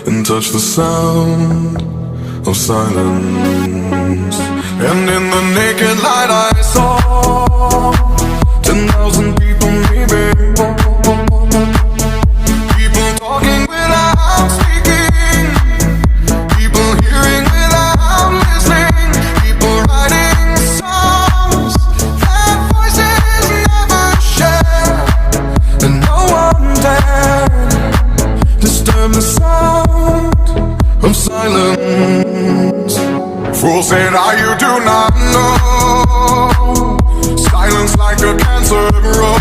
and touch the sound of silence. And in the naked light I saw 10,000 people, maybe. People talking without speaking, people hearing without listening, people writing songs that voices never share, and no one dared disturb the sound of silence. Fool said, you do not know. Silence like a cancer grows.